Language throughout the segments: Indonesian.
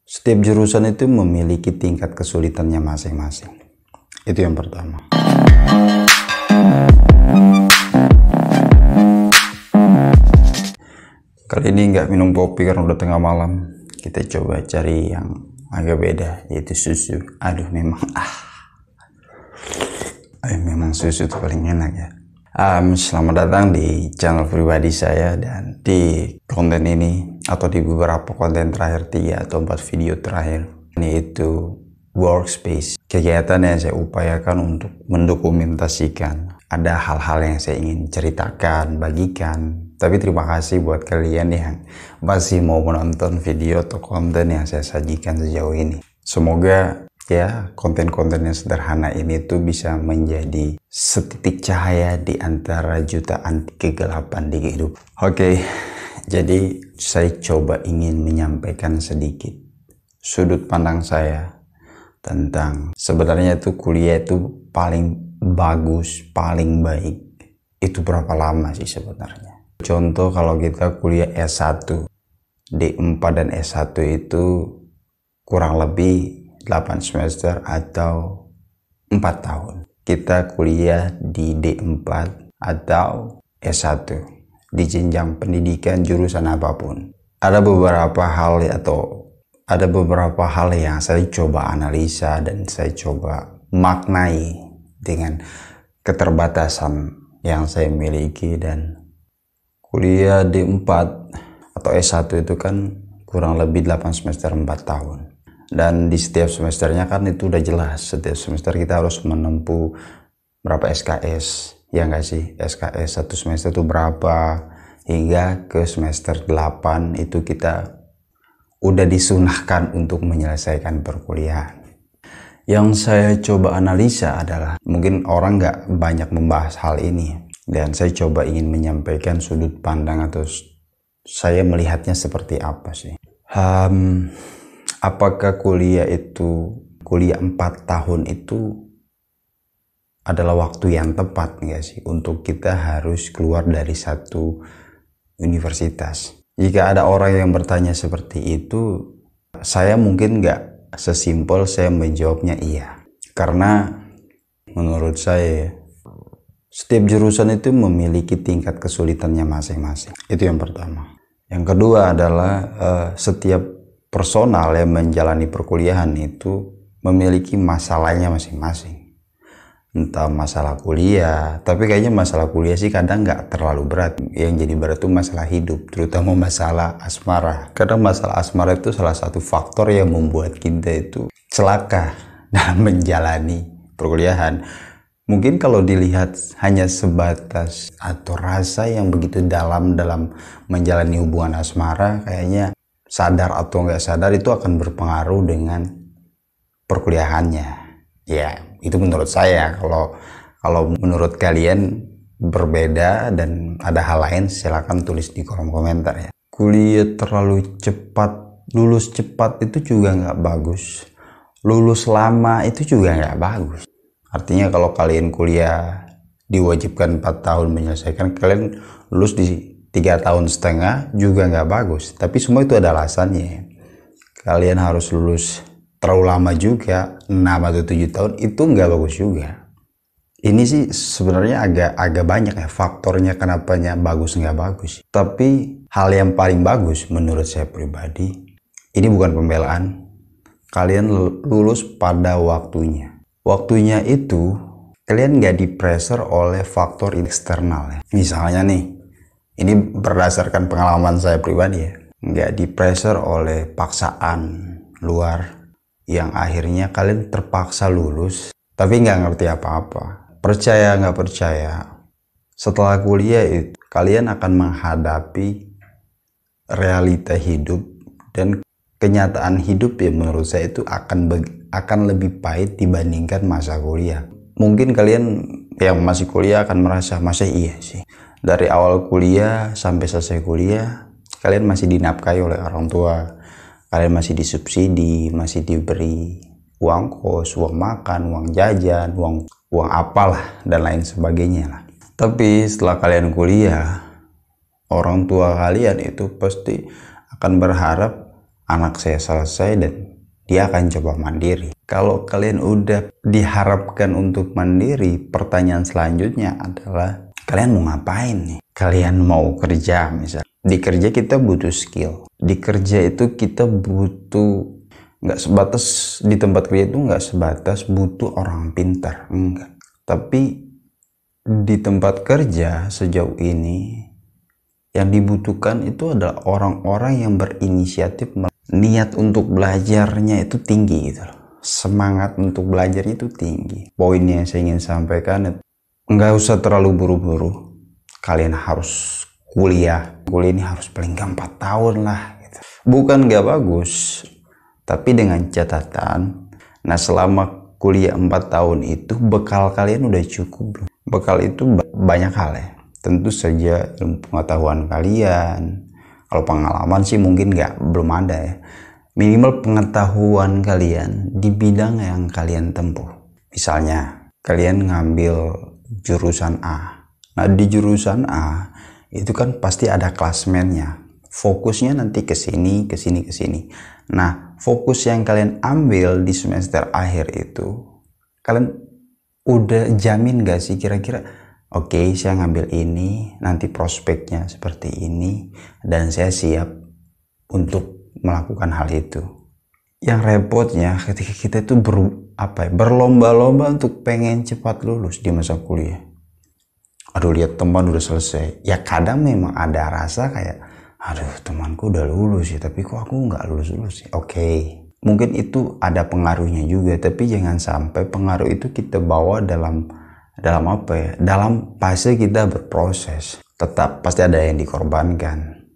Setiap jurusan itu memiliki tingkat kesulitannya masing-masing. Itu yang pertama. Kali ini nggak minum kopi karena udah tengah malam. Kita coba cari yang agak beda, yaitu susu. Memang susu itu paling enak ya. Selamat datang di channel pribadi saya, dan di konten ini atau di beberapa konten terakhir 3 atau 4 video terakhir, yaitu workspace, kegiatan yang saya upayakan untuk mendokumentasikan. Ada hal-hal yang saya ingin ceritakan, bagikan. Tapi terima kasih buat kalian yang masih mau menonton video atau konten yang saya sajikan sejauh ini. Semoga ya konten-konten yang sederhana ini tuh bisa menjadi setitik cahaya di antara jutaan kegelapan di kehidupan. Oke, jadi saya coba ingin menyampaikan sedikit sudut pandang saya tentang sebenarnya itu kuliah itu paling bagus, paling baik itu berapa lama sih sebenarnya. Contoh kalau kita kuliah S1, D4 dan S1 itu kurang lebih 8 semester atau 4 tahun. Kita kuliah di D4 atau S1 di jenjang pendidikan jurusan apapun. Ada beberapa hal yang saya coba analisa dan saya coba maknai dengan keterbatasan yang saya miliki. Dan kuliah D4 atau S1 itu kan kurang lebih 8 semester 4 tahun. Dan di setiap semesternya kan itu udah jelas, setiap semester kita harus menempuh berapa SKS, ya nggak sih? SKS satu semester itu berapa, hingga ke semester 8 itu kita udah disunahkan untuk menyelesaikan perkuliahan. Yang saya coba analisa adalah, mungkin orang nggak banyak membahas hal ini, dan saya coba ingin menyampaikan sudut pandang atau saya melihatnya seperti apa sih. Apakah kuliah 4 tahun itu adalah waktu yang tepat nggak sih untuk kita harus keluar dari satu universitas? Jika ada orang yang bertanya seperti itu, saya mungkin nggak sesimpel saya menjawabnya iya. Karena menurut saya setiap jurusan itu memiliki tingkat kesulitannya masing-masing. Itu yang pertama. Yang kedua adalah setiap personal yang menjalani perkuliahan itu memiliki masalahnya masing-masing. Entah masalah kuliah, tapi kayaknya masalah kuliah sih kadang nggak terlalu berat. Yang jadi berat itu masalah hidup, terutama masalah asmara. Kadang masalah asmara itu salah satu faktor yang membuat kita itu celaka dalam menjalani perkuliahan. Mungkin kalau dilihat hanya sebatas atau rasa yang begitu dalam menjalani hubungan asmara, kayaknya sadar atau nggak sadar itu akan berpengaruh dengan perkuliahannya. Ya, itu menurut saya. Kalau menurut kalian berbeda dan ada hal lain, silakan tulis di kolom komentar ya. Kuliah terlalu cepat, lulus cepat itu juga nggak bagus. Lulus lama itu juga nggak bagus. Artinya kalau kalian kuliah diwajibkan 4 tahun menyelesaikan, kalian lulus di 3,5 tahun juga nggak bagus. Tapi semua itu ada alasannya. Kalian harus lulus terlalu lama juga, 6 atau 7 tahun, itu nggak bagus juga. Ini sih sebenarnya agak banyak ya faktornya kenapanya bagus nggak bagus. Tapi hal yang paling bagus menurut saya pribadi, ini bukan pembelaan, kalian lulus pada waktunya. Waktunya itu kalian nggak di-pressure oleh faktor eksternal ya. Misalnya nih, ini berdasarkan pengalaman saya pribadi ya, nggak di-pressure oleh paksaan luar yang akhirnya kalian terpaksa lulus tapi nggak ngerti apa-apa. Percaya nggak percaya, setelah kuliah itu kalian akan menghadapi realita hidup dan kenyataan hidup yang menurut saya itu akan lebih pahit dibandingkan masa kuliah. Mungkin kalian yang masih kuliah akan merasa, masa iya sih dari awal kuliah sampai selesai kuliah kalian masih dinafkahi oleh orang tua, kalian masih disubsidi, masih diberi uang kos, uang makan, uang jajan, uang apalah dan lain sebagainya lah. Tapi setelah kalian kuliah, orang tua kalian itu pasti akan berharap anak saya selesai dan dia akan coba mandiri. Kalau kalian udah diharapkan untuk mandiri, pertanyaan selanjutnya adalah kalian mau ngapain nih? Kalian mau kerja misalnya. Di kerja kita butuh skill. Di kerja itu kita butuh, nggak sebatas di tempat kerja itu nggak sebatas butuh orang pintar, enggak. Tapi di tempat kerja sejauh ini yang dibutuhkan itu adalah orang-orang yang berinisiatif, niat untuk belajarnya itu tinggi gitu loh. Semangat untuk belajarnya itu tinggi. Poin yang saya ingin sampaikan, nggak usah terlalu buru-buru. Kalian harus kuliah ini harus paling nggak 4 tahun lah gitu. Bukan nggak bagus, tapi dengan catatan, nah selama kuliah 4 tahun itu bekal kalian udah cukup belum? Bekal itu banyak hal ya, tentu saja ilmu pengetahuan kalian. Kalau pengalaman sih mungkin belum ada ya. Minimal pengetahuan kalian di bidang yang kalian tempuh. Misalnya kalian ngambil jurusan A. Nah di jurusan A itu kan pasti ada klasmennya. Fokusnya nanti ke sini, ke sini, ke sini. Nah, fokus yang kalian ambil di semester akhir itu, kalian udah jamin gak sih kira-kira, oke, saya ngambil ini, nanti prospeknya seperti ini, dan saya siap untuk melakukan hal itu. Yang repotnya ketika kita itu berlomba-lomba untuk pengen cepat lulus di masa kuliah. Aduh, lihat teman udah selesai. Ya kadang memang ada rasa kayak, aduh temanku udah lulus ya, tapi kok aku nggak lulus-lulus ya. Oke, mungkin itu ada pengaruhnya juga, tapi jangan sampai pengaruh itu kita bawa dalam dalam fase kita berproses. Tetap pasti ada yang dikorbankan.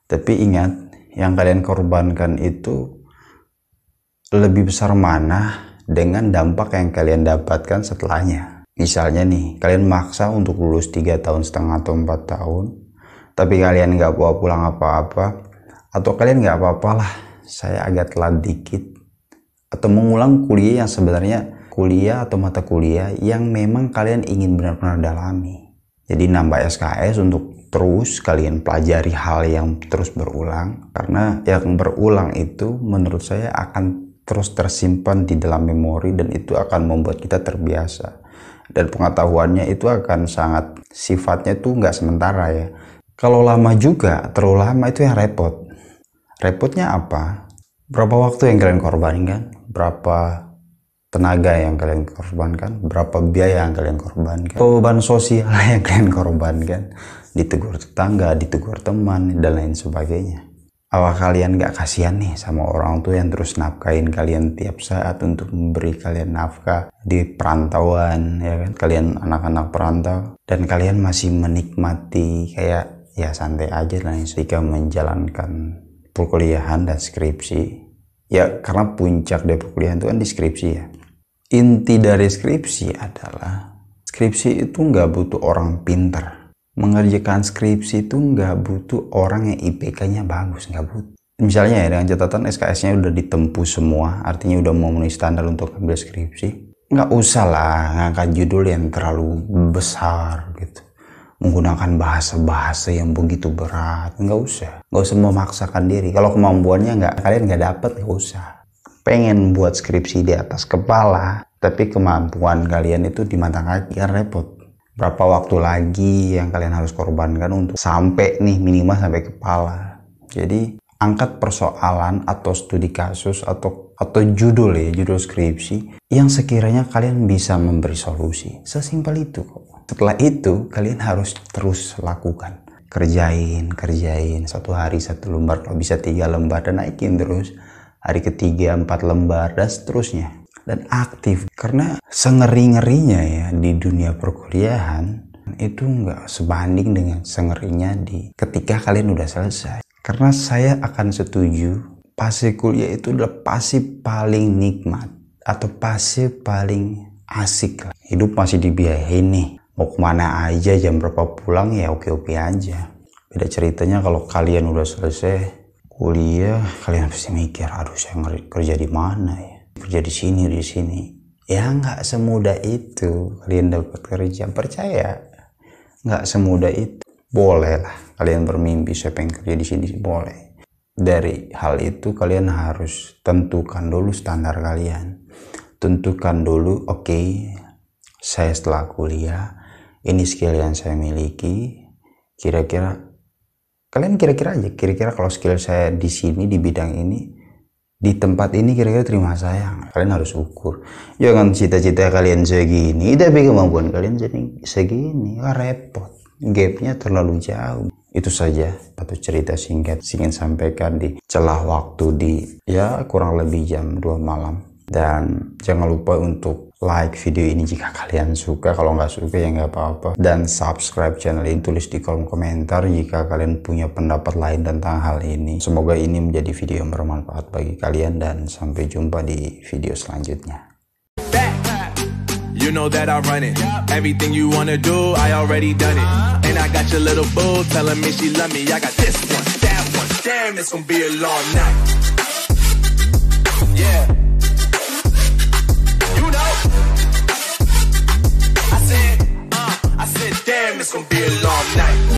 Tapi ingat, yang kalian korbankan itu lebih besar mana dengan dampak yang kalian dapatkan setelahnya. Misalnya nih, kalian maksa untuk lulus 3,5 tahun atau 4 tahun, tapi kalian nggak bawa pulang apa-apa, atau kalian nggak apa-apalah, saya agak telat dikit, atau mengulang kuliah yang sebenarnya kuliah atau mata kuliah yang memang kalian ingin benar-benar dalami. Jadi nambah SKS untuk terus kalian pelajari hal yang terus berulang, karena yang berulang itu menurut saya akan terus tersimpan di dalam memori dan itu akan membuat kita terbiasa. Dan pengetahuannya itu akan sangat, sifatnya tuh nggak sementara ya. Kalau lama juga, terlalu lama itu yang repot. Repotnya apa? Berapa waktu yang kalian korbankan? Berapa tenaga yang kalian korbankan? Berapa biaya yang kalian korbankan? Beban sosial yang kalian korbankan? Ditegur tetangga, ditegur teman, dan lain sebagainya. Apa kalian gak kasihan nih sama orang tua yang terus nafkahin kalian tiap saat untuk memberi kalian nafkah di perantauan, ya kan? Kalian anak-anak perantau dan kalian masih menikmati kayak ya santai aja lah ketika menjalankan perkuliahan dan skripsi. Ya karena puncak dari perkuliahan itu kan di skripsi ya. Inti dari skripsi adalah skripsi itu nggak butuh orang pintar. Mengerjakan skripsi itu nggak butuh orang yang IPK-nya bagus, nggak butuh. Misalnya ya dengan catatan SKS-nya udah ditempuh semua, artinya udah memenuhi standar untuk ambil skripsi. Nggak usah lah ngangkat judul yang terlalu besar gitu. Menggunakan bahasa-bahasa yang begitu berat, nggak usah. Nggak usah memaksakan diri. Kalau kemampuannya kalian nggak dapet, nggak usah. Pengen buat skripsi di atas kepala, tapi kemampuan kalian itu di mata kaki, kan repot. Berapa waktu lagi yang kalian harus korbankan untuk sampai nih minimal sampai kepala. Jadi angkat persoalan atau studi kasus atau judul skripsi yang sekiranya kalian bisa memberi solusi. Sesimpel itu kok. Setelah itu kalian harus terus lakukan. Kerjain. Satu hari 1 lembar, kalau bisa 3 lembar dan naikin terus. Hari ketiga 4 lembar dan seterusnya. Dan aktif, karena sengeri-ngerinya ya di dunia perkuliahan itu nggak sebanding dengan sengerinya ketika kalian udah selesai. Karena saya akan setuju fase kuliah itu adalah fase paling nikmat atau fase paling asik lah. Hidup masih dibiayain nih, mau kemana aja, jam berapa pulang ya oke-oke aja. Beda ceritanya kalau kalian udah selesai kuliah, kalian pasti mikir, aduh saya kerja di mana ya, kerja di sini. Ya nggak semudah itu kalian dapat kerja, percaya. Nggak semudah itu. Boleh lah kalian bermimpi saya pengen kerja di sini, boleh. dari hal itu kalian harus tentukan dulu standar kalian. Tentukan dulu, oke, saya setelah kuliah, ini skill yang saya miliki. Kira-kira kalau skill saya di sini, di bidang ini, di tempat ini kira-kira terima saya. Kalian harus ukur. Jangan cita-cita kalian segini tapi kemampuan kalian jadi segini, repot, gapnya terlalu jauh. Itu saja satu cerita singkat ingin sampaikan di celah waktu di kurang lebih jam 2 malam. Dan jangan lupa untuk like video ini jika kalian suka. Kalau nggak suka ya nggak apa-apa. Dan subscribe channel ini, tulis di kolom komentar jika kalian punya pendapat lain tentang hal ini. Semoga ini menjadi video yang bermanfaat bagi kalian, dan sampai jumpa di video selanjutnya. You know that I run it. Everything you wanna do, I already done it. And I got your little boo telling me she love me. I got this one, that one. Damn, it's gonna be a long night. Yeah. You know. I said, damn, it's gonna be a long night.